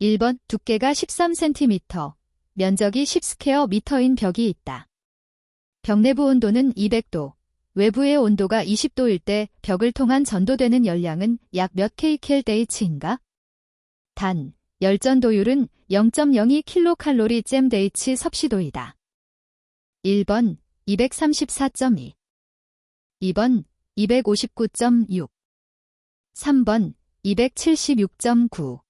1번 두께가 13cm, 면적이 10스퀘어미터인 벽이 있다. 벽 내부 온도는 200도, 외부의 온도가 20도일 때 벽을 통한 전도되는 열량은 약 몇 kcal/h인가? 단, 열전도율은 0.02kcal/h 섭씨도이다. 1번 234.2, 2번 259.6, 3번 276.9,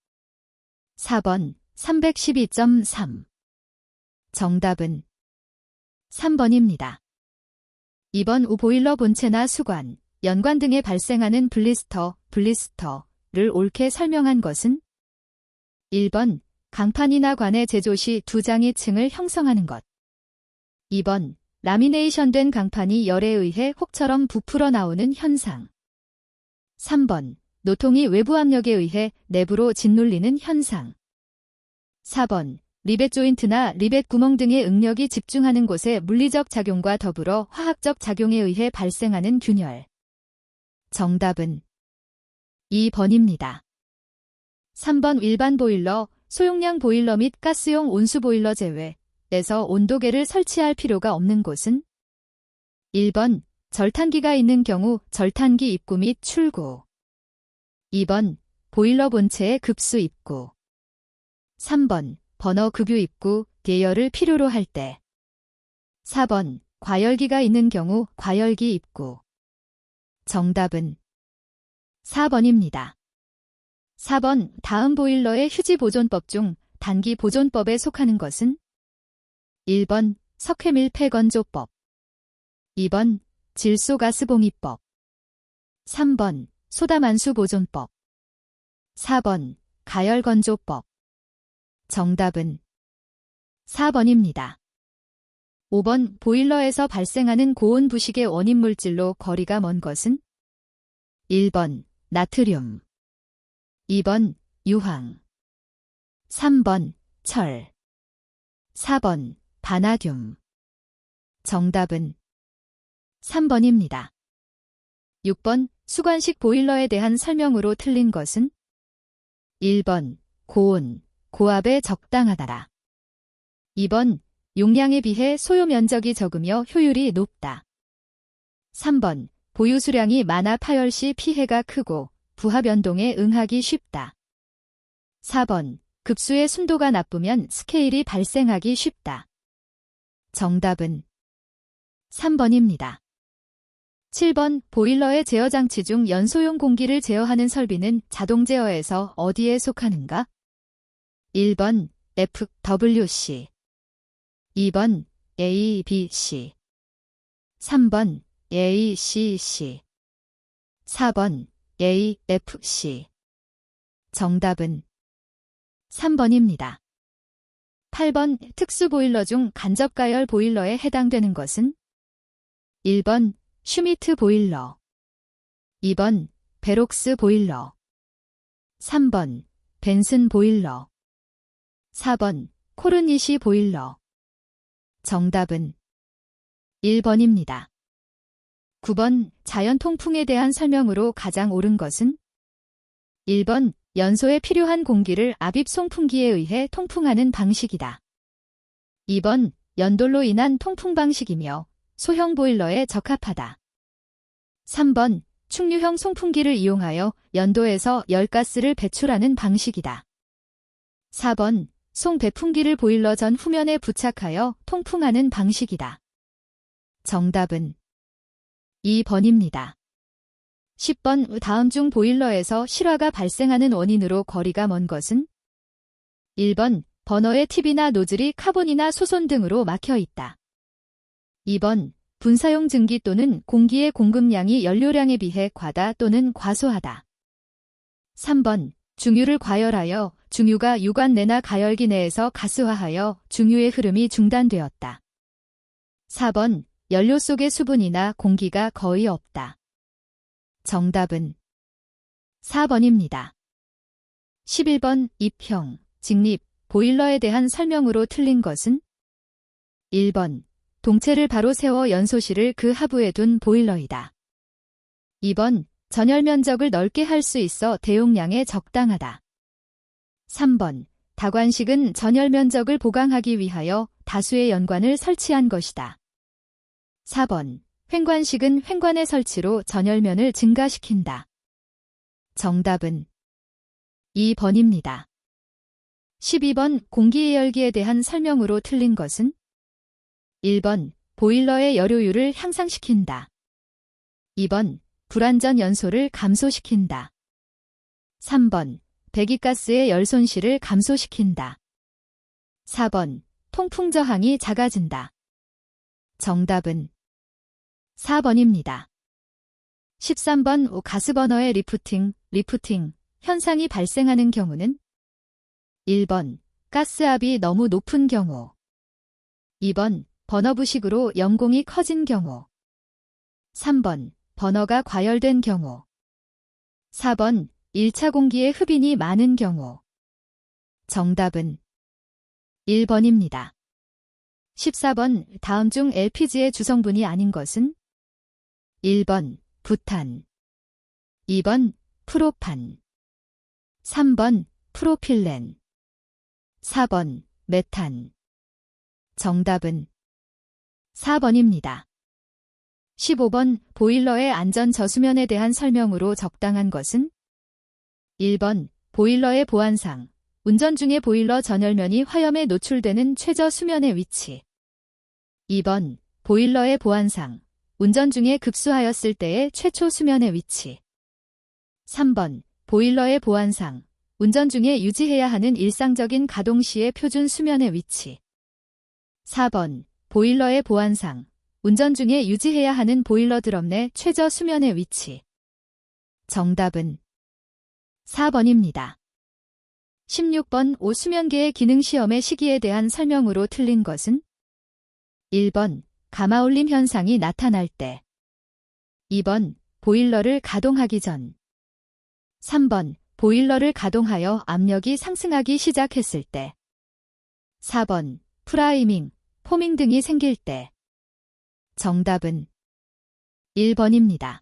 4번 312.3. 정답은 3번입니다. 2번 우보일러 본체나 수관, 연관 등에 발생하는 블리스터를 옳게 설명한 것은 1번 강판이나 관의 제조 시 두 장의 층을 형성하는 것. 2번 라미네이션된 강판이 열에 의해 혹처럼 부풀어 나오는 현상. 3번 노통이 외부 압력에 의해 내부로 짓눌리는 현상. 4번 리벳 조인트나 리벳 구멍 등의 응력이 집중하는 곳의 물리적 작용과 더불어 화학적 작용에 의해 발생하는 균열. 정답은 2번입니다. 3번 일반 보일러, 소용량 보일러 및 가스용 온수 보일러 제외에서 온도계를 설치할 필요가 없는 곳은 1번 절탄기가 있는 경우 절탄기 입구 및 출구. 2번 보일러 본체의 급수 입구. 3번 버너 급유 입구, 계열을 필요로 할 때. 4번 과열기가 있는 경우 과열기 입구. 정답은 4번입니다. 4번 다음 보일러의 휴지 보존법 중 단기 보존법에 속하는 것은 1번 석회밀폐건조법, 2번 질소가스봉입법, 3번 소다만수 보존법, 4번 가열건조법. 정답은 4번입니다. 5번 보일러에서 발생하는 고온 부식의 원인 물질로 거리가 먼 것은 1번 나트륨, 2번 유황, 3번 철, 4번 바나듐. 정답은 3번입니다. 6번 수관식 보일러에 대한 설명으로 틀린 것은 1번 고온, 고압에 적당하다라. 2번 용량에 비해 소요 면적이 적으며 효율이 높다. 3번 보유 수량이 많아 파열 시 피해가 크고 부하 변동에 응하기 쉽다. 4번 급수의 순도가 나쁘면 스케일이 발생하기 쉽다. 정답은 3번입니다. 7번 보일러의 제어 장치 중 연소용 공기를 제어하는 설비는 자동 제어에서 어디에 속하는가? 1번 FWC, 2번 ABC, 3번 ACC, 4번 AFC. 정답은 3번입니다. 8번 특수 보일러 중 간접 가열 보일러에 해당되는 것은 1번 슈미트 보일러, 2번 베록스 보일러, 3번 벤슨 보일러, 4번 코르니시 보일러. 정답은 1번입니다. 9번 자연 통풍에 대한 설명으로 가장 옳은 것은 1번 연소에 필요한 공기를 압입 송풍기에 의해 통풍하는 방식이다. 2번 연돌로 인한 통풍 방식이며 소형 보일러에 적합하다. 3번 충류형 송풍기를 이용하여 연도에서 열가스를 배출하는 방식이다. 4번 송 배풍기를 보일러 전 후면에 부착하여 통풍하는 방식이다. 정답은 2번입니다. 10번 다음 중 보일러에서 실화가 발생하는 원인으로 거리가 먼 것은 1번 버너의 팁이나 노즐이 카본이나 소손 등으로 막혀 있다. 2번 분사용 증기 또는 공기의 공급량이 연료량에 비해 과다 또는 과소하다. 3번 중유를 과열하여 중유가 유관 내나 가열기 내에서 가스화하여 중유의 흐름이 중단되었다. 4번 연료 속의 수분이나 공기가 거의 없다. 정답은 4번입니다. 11번 입형, 직립, 보일러에 대한 설명으로 틀린 것은 1번 동체를 바로 세워 연소실을 그 하부에 둔 보일러이다. 2번 전열 면적을 넓게 할 수 있어 대용량에 적당하다. 3번 다관식은 전열 면적을 보강하기 위하여 다수의 연관을 설치한 것이다. 4번. 횡관식은 횡관의 설치로 전열면을 증가시킨다. 정답은 2번입니다. 12번. 공기예열기에 대한 설명으로 틀린 것은? 1번. 보일러의 열효율을 향상시킨다. 2번. 불완전 연소를 감소시킨다. 3번. 배기가스의 열 손실을 감소시킨다. 4번. 통풍 저항이 작아진다. 정답은 4번입니다. 13번. 가스버너의 리프팅 현상이 발생하는 경우는? 1번. 가스압이 너무 높은 경우. 2번. 버너 부식으로 염공이 커진 경우. 3번. 버너가 과열된 경우. 4번. 1차 공기의 흡인이 많은 경우. 정답은 1번입니다. 14번. 다음 중 LPG의 주성분이 아닌 것은? 1번. 부탄. 2번. 프로판. 3번. 프로필렌. 4번. 메탄. 정답은 4번입니다. 15번. 보일러의 안전 저수면에 대한 설명으로 적당한 것은? 1번. 보일러의 보안상. 운전 중에 보일러 전열면이 화염에 노출되는 최저 수면의 위치. 2번. 보일러의 보안상. 운전 중에 급수하였을 때의 최초 수면의 위치. 3번. 보일러의 보안상. 운전 중에 유지해야 하는 일상적인 가동 시의 표준 수면의 위치. 4번. 보일러의 보안상. 운전 중에 유지해야 하는 보일러 드럼 내 최저 수면의 위치. 정답은 4번입니다. 16번. 오수면계의 기능시험의 시기에 대한 설명으로 틀린 것은? 1번. 가마올림 현상이 나타날 때. 2번. 보일러를 가동하기 전. 3번. 보일러를 가동하여 압력이 상승하기 시작했을 때. 4번. 프라이밍, 포밍 등이 생길 때. 정답은 1번입니다.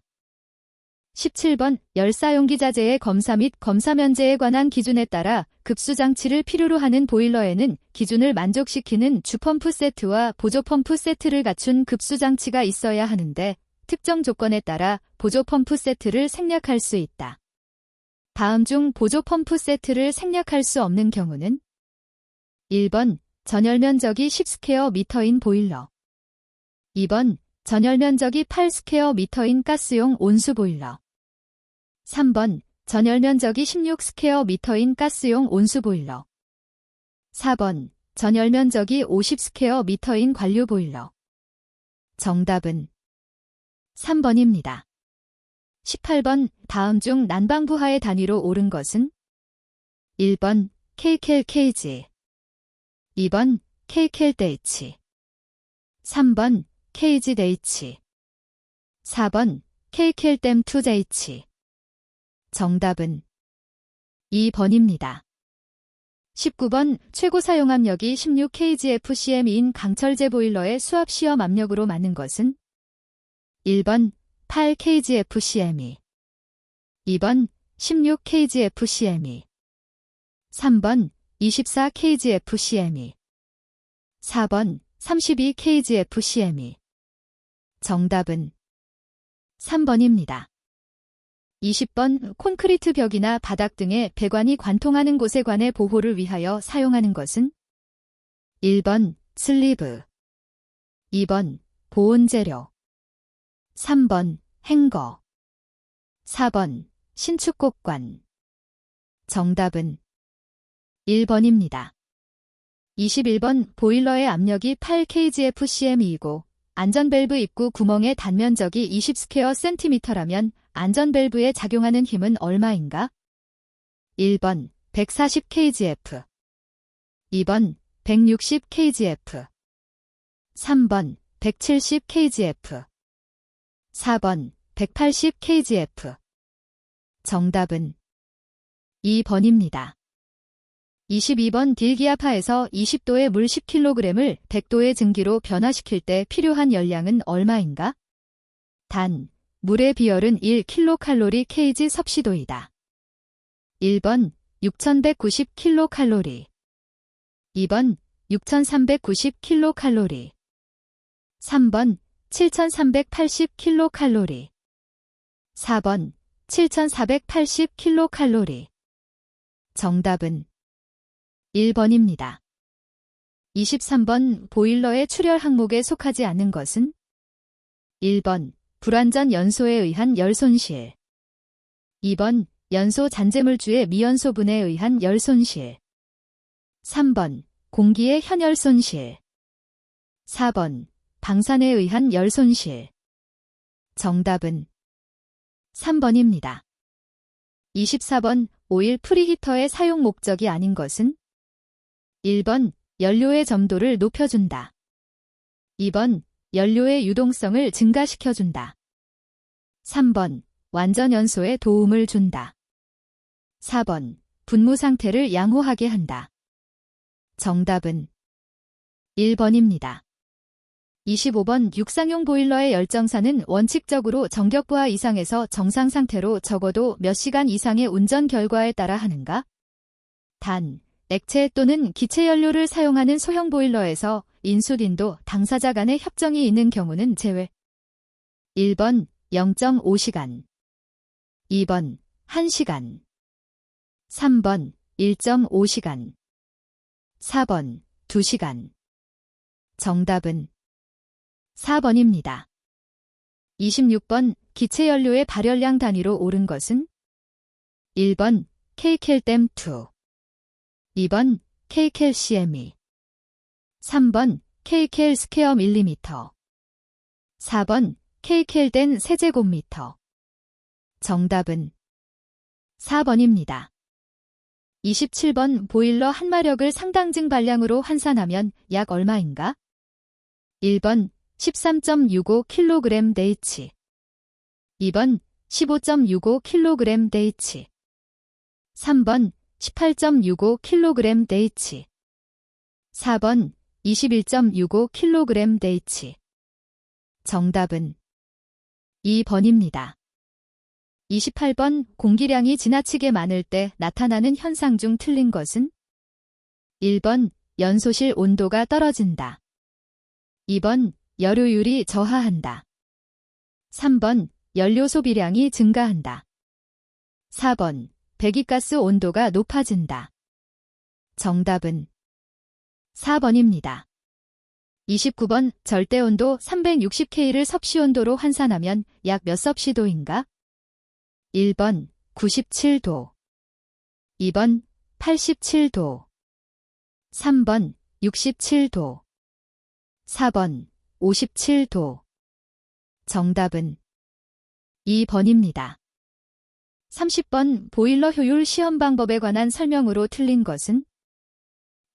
17번. 열사용기자재의 검사 및 검사 면제에 관한 기준에 따라 급수장치를 필요로 하는 보일러에는 기준을 만족시키는 주펌프 세트와 보조펌프 세트를 갖춘 급수장치가 있어야 하는데 특정 조건에 따라 보조펌프 세트를 생략할 수 있다. 다음 중 보조펌프 세트를 생략할 수 없는 경우는? 1번. 전열면적이 10스퀘어 미터인 보일러. 2번. 전열면적이 8스퀘어 미터인 가스용 온수 보일러. 3번. 전열면적이 16스퀘어 미터인 가스용 온수 보일러. 4번. 전열면적이 50스퀘어 미터인 관류 보일러. 정답은 3번입니다. 18번. 다음 중 난방부하의 단위로 옳은 것은? 1번. kcal/kg. 2번. kcal/Dh. 3번. kg/Dh. 4번. kcal/Dh. 정답은 2번입니다. 19번. 최고 사용압력이 16kgfcm인 강철제 보일러의 수압 시험 압력으로 맞는 것은? 1번. 8kgfcm. 2번. 16kgfcm. 3번. 24kgfcm. 4번. 32kgfcm. 정답은 3번입니다. 20번. 콘크리트 벽이나 바닥 등의 배관이 관통하는 곳에 관해 보호를 위하여 사용하는 것은? 1번. 슬리브. 2번. 보온재료. 3번. 행거. 4번. 신축곡관. 정답은 1번입니다. 21번. 보일러의 압력이 8kgfcm이고 안전밸브 입구 구멍의 단면적이 20스퀘어 cm라면 안전밸브에 작용하는 힘은 얼마인가? 1번. 140kgf. 2번. 160kgf. 3번. 170kgf. 4번. 180kgf. 정답은 2번입니다. 22번. 딜기압하에서 20도의 물 10kg을 100도의 증기로 변화시킬 때 필요한 열량은 얼마인가? 단, 물의 비열은 1kcal/kg 섭씨도이다. 1번. 6190kcal. 2번 6390kcal 3번 7380kcal 4번 7480kcal 정답은 1번입니다. 23번 보일러의 출열 항목에 속하지 않는 것은 1번 불완전 연소에 의한 열 손실 2번 연소 잔재물주의 미연소분에 의한 열 손실 3번 공기의 현열 손실 4번 방산에 의한 열 손실 정답은 3번입니다. 24번 오일 프리히터의 사용 목적이 아닌 것은 1번 연료의 점도를 높여준다. 2번 연료의 유동성을 증가시켜준다. 3번 완전 연소에 도움을 준다. 4번 분무 상태를 양호하게 한다. 정답은 1번입니다. 25번 육상용 보일러의 열정사는 원칙적으로 정격부하 이상에서 정상 상태로 적어도 몇 시간 이상의 운전 결과에 따라 하는가? 단, 액체 또는 기체 연료를 사용하는 소형 보일러에서 인수린도 당사자 간의 협정이 있는 경우는 제외. 1번 0.5시간 2번 1시간 3번 1.5시간 4번 2시간 정답은 4번입니다. 26번 기체 연료의 발열량 단위로 옳은 것은 1번 kcal/2 2번 kcal/cm 3번 kcal/mm 4번 kcal/된 세제곱미터 정답은 4번입니다. 27번 보일러 한마력을 상당증 발량으로 환산하면 약 얼마인가? 1번 13.65kg/H 2번 15.65kg/H 3번 18.65kg/H 4번 21.65kg/H 정답은 2번입니다. 28번 공기량이 지나치게 많을 때 나타나는 현상 중 틀린 것은 1번 연소실 온도가 떨어진다. 2번 열효율이 저하한다. 3번 연료 소비량이 증가한다. 4번 배기가스 온도가 높아진다. 정답은 4번입니다. 29번 절대온도 360K를 섭씨온도로 환산하면 약 몇 섭씨도인가? 1번 97도 2번 87도 3번 67도 4번 57도 정답은 2번입니다. 30번 보일러 효율 시험 방법에 관한 설명으로 틀린 것은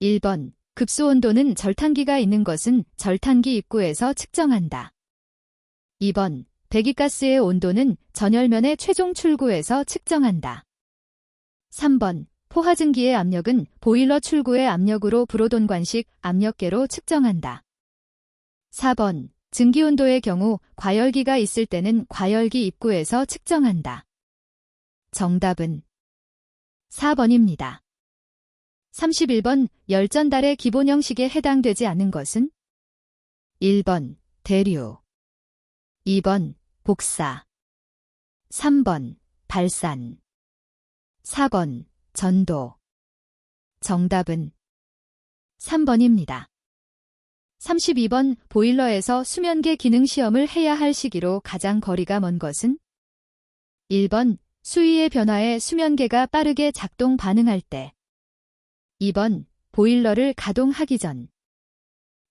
1번 급수온도는 절탄기가 있는 것은 절탄기 입구에서 측정한다. 2번 배기가스의 온도는 전열면의 최종 출구에서 측정한다. 3번 포화증기의 압력은 보일러 출구의 압력으로 불호돈 관식 압력계로 측정한다. 4번 증기온도의 경우 과열기가 있을 때는 과열기 입구에서 측정한다. 정답은 4번입니다. 31번 열전달의 기본 형식에 해당되지 않는 것은 1번 대류 2번 복사 3번 발산 4번 전도 정답은 3번입니다. 32번 보일러에서 수면계 기능 시험을 해야 할 시기로 가장 거리가 먼 것은 1번 수위의 변화에 수면계가 빠르게 작동 반응할 때 2번 보일러를 가동하기 전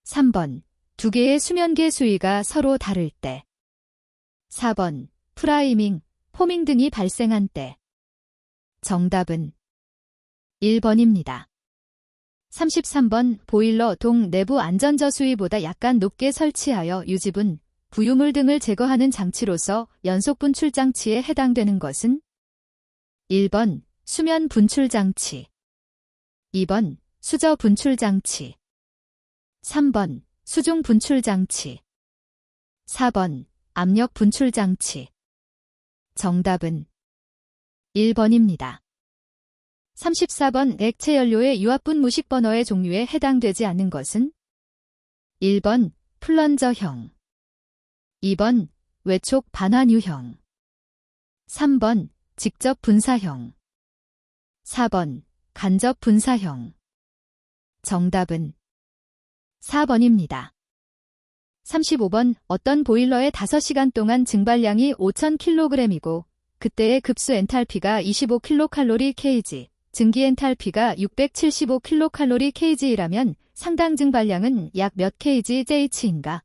3번 두 개의 수면계 수위가 서로 다를 때 4번 프라이밍, 포밍 등이 발생한 때 정답은 1번입니다. 33번 보일러 동 내부 안전저수위보다 약간 높게 설치하여 유지분, 부유물 등을 제거하는 장치로서 연속 분출 장치에 해당되는 것은 1번 수면 분출 장치 2번 수저 분출 장치 3번 수중 분출 장치 4번 압력 분출 장치 정답은 1번입니다. 34번 액체 연료의 유압분 무식 버너의 종류에 해당되지 않는 것은 1번 플런저형, 2번 외촉 반환유형, 3번 직접 분사형, 4번 간접 분사형. 정답은 4번입니다. 35번 어떤 보일러의 5시간 동안 증발량이 5000kg이고 그때의 급수 엔탈피가 25kcal/kg, 증기 엔탈피가 675kcal/kg이라면 상당 증발량은 약 몇 kgJH인가?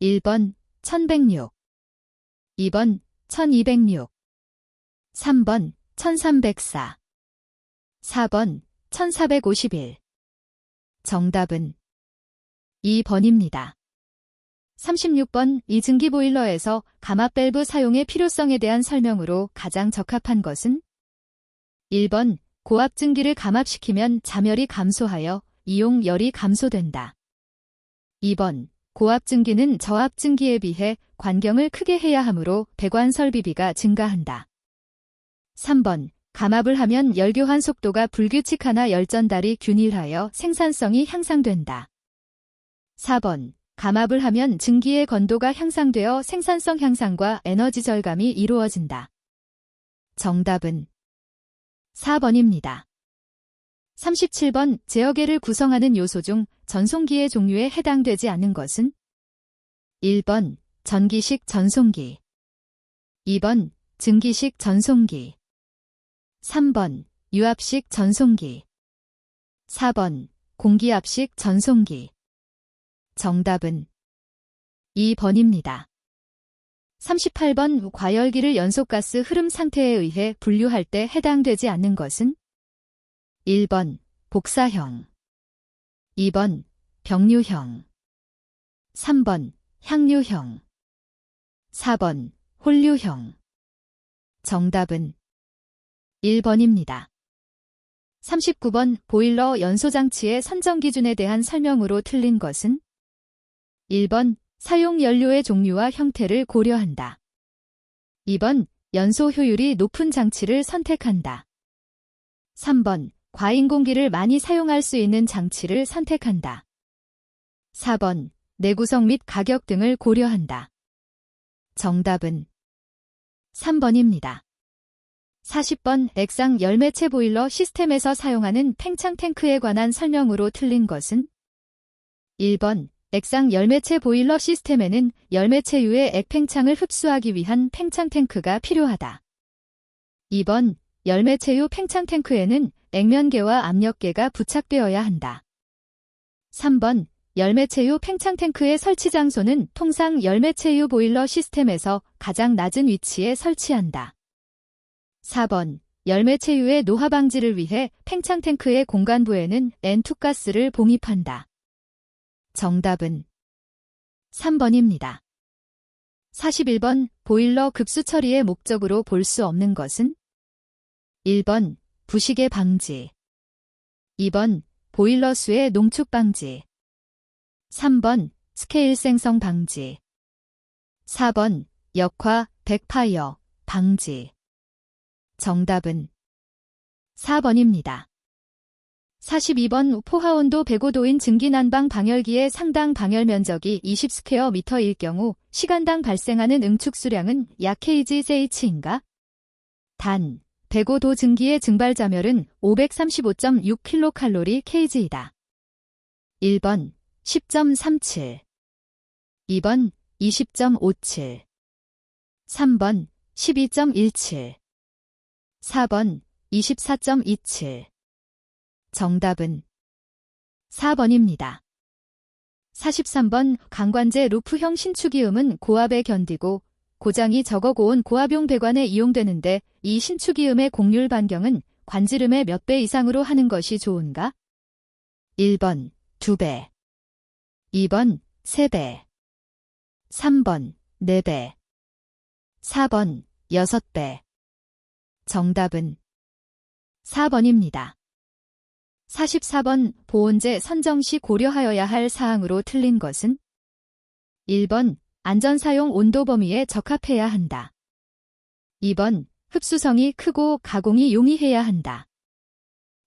1번 1106, 2번 1206, 3번 1304, 4번 1451. 정답은 2번입니다. 36번 이증기 보일러에서 감압 밸브 사용의 필요성에 대한 설명으로 가장 적합한 것은 1번 고압 증기를 감압시키면 잠열이 감소하여 이용열이 감소된다. 2번 고압 증기는 저압 증기에 비해 관경을 크게 해야 하므로 배관 설비비가 증가한다. 3번 감압을 하면 열교환 속도가 불규칙하나 열전달이 균일하여 생산성이 향상된다. 4번 감압을 하면 증기의 건도가 향상되어 생산성 향상과 에너지 절감이 이루어진다. 정답은 4번입니다. 37번 제어계를 구성하는 요소 중 전송기의 종류에 해당되지 않는 것은 1번 전기식 전송기, 2번 증기식 전송기, 3번 유압식 전송기, 4번 공기압식 전송기. 정답은 2번입니다. 38번 과열기를 연소가스 흐름 상태에 의해 분류할 때 해당되지 않는 것은 1번 복사형, 2번 병류형, 3번 향류형, 4번 홀류형. 정답은 1번입니다. 39번 보일러 연소장치의 선정 기준에 대한 설명으로 틀린 것은 1번 사용 연료의 종류와 형태를 고려한다. 2번 연소 효율이 높은 장치를 선택한다. 3번 과인공기를 많이 사용할 수 있는 장치를 선택한다. 4번 내구성 및 가격 등을 고려한다. 정답은 3번입니다. 40번 액상 열매체 보일러 시스템에서 사용하는 팽창 탱크에 관한 설명으로 틀린 것은 1번 액상 열매체 보일러 시스템에는 열매체유의 액팽창을 흡수하기 위한 팽창 탱크가 필요하다. 2번 열매체유 팽창 탱크에는 액면계와 압력계가 부착되어야 한다. 3번 열매체유 팽창 탱크의 설치 장소는 통상 열매체유 보일러 시스템에서 가장 낮은 위치에 설치한다. 4번 열매체유의 노화 방지를 위해 팽창 탱크의 공간부에는 N2 가스를 봉입한다. 정답은 3번입니다. 41번 보일러 급수 처리의 목적으로 볼 수 없는 것은 1번 부식의 방지, 2번 보일러 수의 농축 방지, 3번 스케일 생성 방지, 4번 역화 백파이어 방지. 정답은 4번입니다. 42번 포화온도 105도인 증기난방 방열기의 상당 방열 면적이 20스퀘어미터일 경우 시간당 발생하는 응축수량은 약 kgJH인가? 단, 105도 증기의 증발자멸은 535.6kcal/kg이다. 1번 10.37, 2번 20.57, 3번 12.17, 4번 24.27. 정답은 4번입니다. 43번 강관제 루프형 신축이음은 고압에 견디고 고장이 적어 고온 고압용 배관에 이용되는데 이 신축이음의 곡률 반경은 관지름의 몇 배 이상으로 하는 것이 좋은가? 1번 2배, 2번 3배, 3번 4배, 4번 6배. 정답은 4번입니다. 44번 보온재 선정 시 고려하여야 할 사항으로 틀린 것은 1번 안전사용 온도 범위에 적합해야 한다. 2번 흡수성이 크고 가공이 용이해야 한다.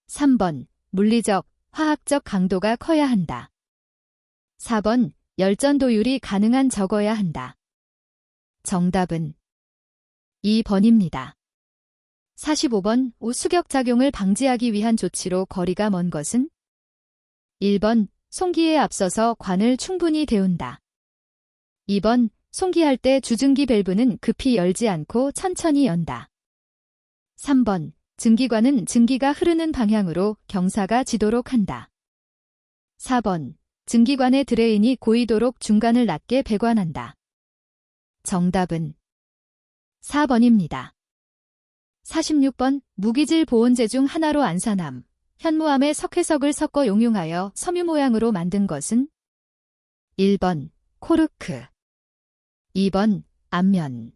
3번, 물리적, 화학적 강도가 커야 한다. 4번, 열전 도율이 가능한 적어야 한다. 정답은 2번입니다. 45번, 수격작용을 방지하기 위한 조치로 거리가 먼 것은? 1번, 송기에 앞서서 관을 충분히 데운다. 2번, 송기할 때 주증기 밸브는 급히 열지 않고 천천히 연다. 3번, 증기관은 증기가 흐르는 방향으로 경사가 지도록 한다. 4번, 증기관의 드레인이 고이도록 중간을 낮게 배관한다. 정답은 4번입니다. 46번, 무기질 보온제 중 하나로 안산암, 현무암에 석회석을 섞어 용융하여 섬유 모양으로 만든 것은? 1번, 코르크. 2번, 안면.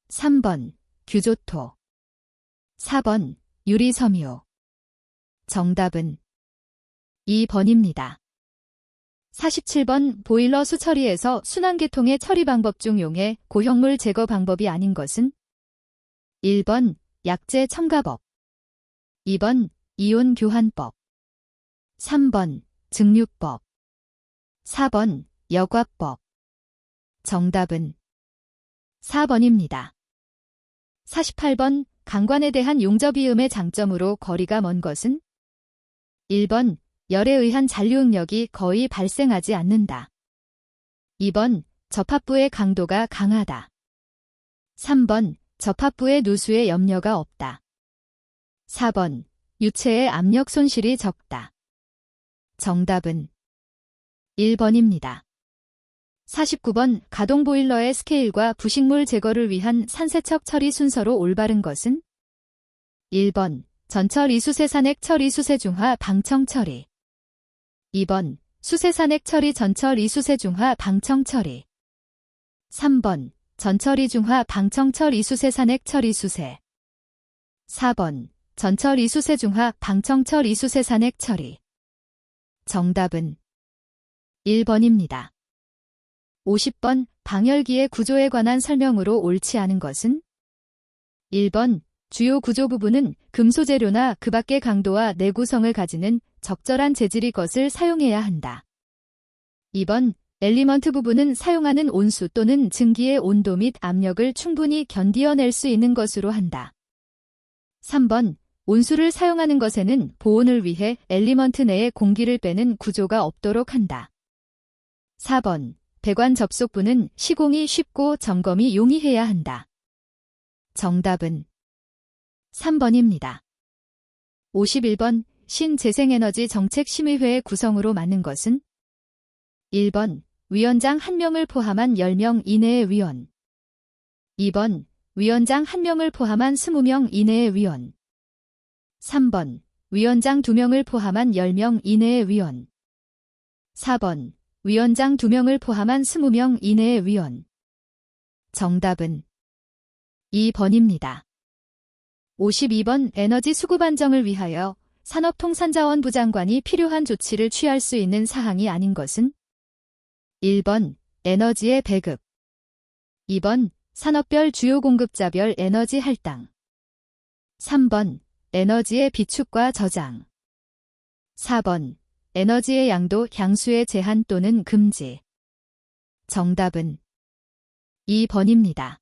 3번, 규조토. 4번, 유리섬유. 정답은 2번입니다. 47번, 보일러 수처리에서 순환계통의 처리 방법 중 용해 고형물 제거 방법이 아닌 것은? 1번, 약재 첨가법. 2번, 이온 교환법. 3번, 증류법. 4번, 여과법. 정답은 4번입니다. 48번, 강관에 대한 용접이음의 장점으로 거리가 먼 것은? 1번, 열에 의한 잔류응력이 거의 발생하지 않는다. 2번, 접합부의 강도가 강하다. 3번, 접합부의 누수에 염려가 없다. 4번, 유체의 압력 손실이 적다. 정답은 1번입니다. 49번, 가동 보일러의 스케일과 부식물 제거를 위한 산세척 처리 순서로 올바른 것은? 1번, 전철 이수세 산액 처리 수세 중화 방청 처리. 2번, 수세 산액 처리 전철 이수세 중화 방청 처리. 3번, 전철 이중화 방청철 이수세 산액 처리 수세. 4번, 전철 이수세 중화 방청철 이수세 산액 처리. 정답은 1번입니다. 50번, 방열기의 구조에 관한 설명으로 옳지 않은 것은? 1번, 주요 구조 부분은 금소재료나 그 밖의 강도와 내구성을 가지는 적절한 재질의 것을 사용해야 한다. 2번, 엘리먼트 부분은 사용하는 온수 또는 증기의 온도 및 압력을 충분히 견디어낼 수 있는 것으로 한다. 3번, 온수를 사용하는 것에는 보온을 위해 엘리먼트 내에 공기를 빼는 구조가 없도록 한다. 4번, 배관 접속부는 시공이 쉽고 점검이 용이해야 한다. 정답은 3번입니다. 51번, 신재생에너지 정책심의회의 구성으로 맞는 것은? 1번, 위원장 1명을 포함한 10명 이내의 위원. 2번, 위원장 1명을 포함한 20명 이내의 위원. 3번, 위원장 2명을 포함한 10명 이내의 위원. 4번, 위원장 2명을 포함한 20명 이내의 위원. 정답은 2번입니다. 52번, 에너지 수급 안정을 위하여 산업통상자원부 장관이 필요한 조치를 취할 수 있는 사항이 아닌 것은? 1번, 에너지의 배급. 2번, 산업별 주요 공급자별 에너지 할당. 3번, 에너지의 비축과 저장. 4번, 에너지의 양도 향수의 제한 또는 금지. 정답은 2번입니다.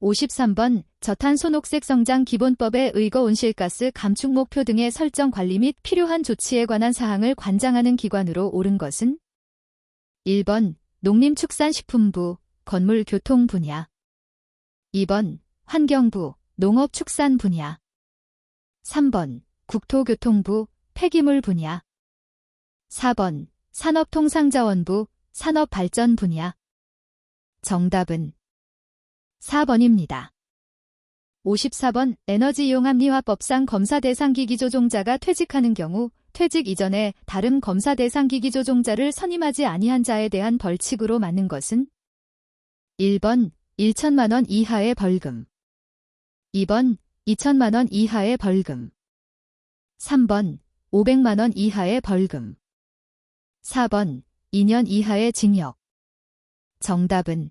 53번, 저탄소 녹색 성장 기본법의 의거 온실가스 감축 목표 등의 설정 관리 및 필요한 조치에 관한 사항을 관장하는 기관으로 옳은 것은? 1번, 농림축산식품부, 건물교통 분야. 2번, 환경부, 농업축산 분야. 3번, 국토교통부, 폐기물 분야. 4번, 산업통상자원부, 산업발전 분야. 정답은 4번입니다. 54번, 에너지이용합리화법상 검사 대상 기기 조종자가 퇴직하는 경우 퇴직 이전에 다른 검사 대상 기기 조종자를 선임하지 아니한 자에 대한 벌칙으로 맞는 것은? 1번, 1천만 원 이하의 벌금. 2번, 2천만 원 이하의 벌금. 3번, 500만 원 이하의 벌금. 4번, 2년 이하의 징역. 정답은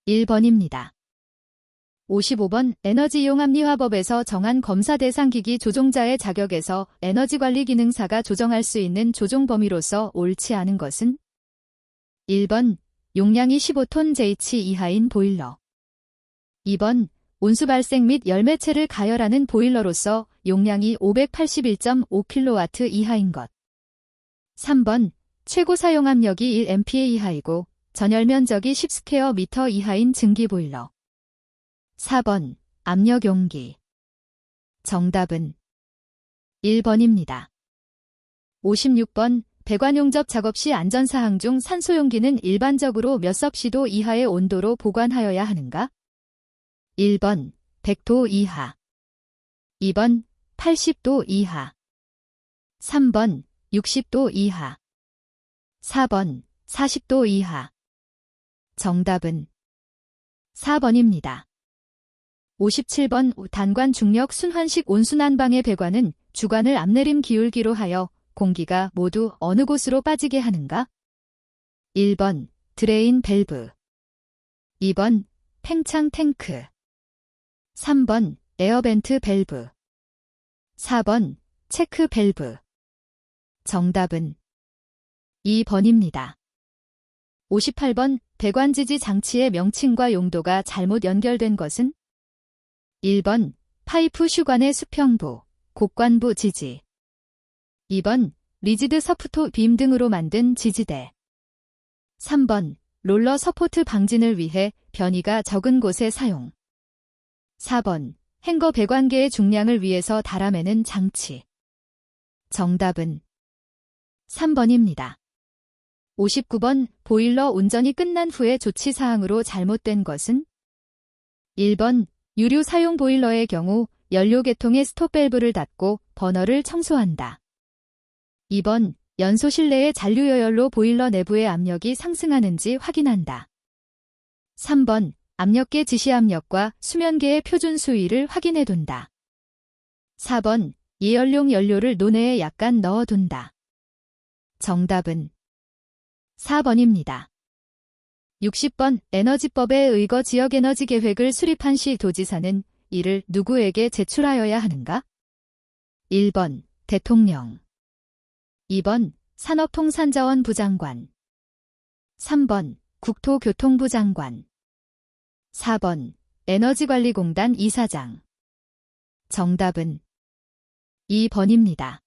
1번입니다. 55번 에너지이용합리화법에서 정한 검사 대상 기기 조종자의 자격에서 에너지관리기능사가 조정할 수 있는 조종 범위로서 옳지 않은 것은 1번 용량이 15톤 JH 이하인 보일러 2번 온수 발생 및 열매체를 가열하는 보일러로서 용량이 581.5kW 이하인 것 3번 최고 사용 압력이 1MPa 이하이고 전열 면적이 10스퀘어 이하인 증기 보일러 4번 압력 용기 정답은 1번입니다. 56번 배관 용접 작업 시 안전사항 중 산소 용기는 일반적으로 몇 섭씨도 이하의 온도로 보관하여야 하는가? 1번 100도 이하 2번 80도 이하 3번 60도 이하 4번 40도 이하 정답은 4번입니다. 57번 단관 중력 순환식 온순환방의 배관은 주관을 앞내림 기울기로 하여 공기가 모두 어느 곳으로 빠지게 하는가? 1번 드레인 밸브 2번 팽창 탱크 3번 에어벤트 밸브 4번 체크 밸브 정답은 2번입니다. 58번 배관지지 장치의 명칭과 용도가 잘못 연결된 것은 1번 파이프 슈관의 수평부, 곡관부 지지 2번 리지드 서프토 빔 등으로 만든 지지대 3번 롤러 서포트 방진을 위해 변이가 적은 곳에 사용 4번 행거 배관계의 중량을 위해서 달아매는 장치 정답은 3번입니다. 59번 보일러 운전이 끝난 후에 조치사항으로 잘못된 것은 1번 유류 사용 보일러의 경우 연료계통의 스톱 밸브를 닫고 버너를 청소한다. 2번 연소 실내의 잔류여열로 보일러 내부의 압력이 상승하는지 확인한다. 3번 압력계 지시압력과 수면계의 표준 수위를 확인해둔다. 4번 예열용 연료를 노내에 약간 넣어둔다. 정답은 4번입니다. 60번 에너지법에 의거 지역에너지 계획을 수립한 시 도지사는 이를 누구에게 제출하여야 하는가? 1번 대통령 2번 산업통상자원부 장관 3번 국토교통부 장관 4번 에너지관리공단 이사장 정답은 2번입니다.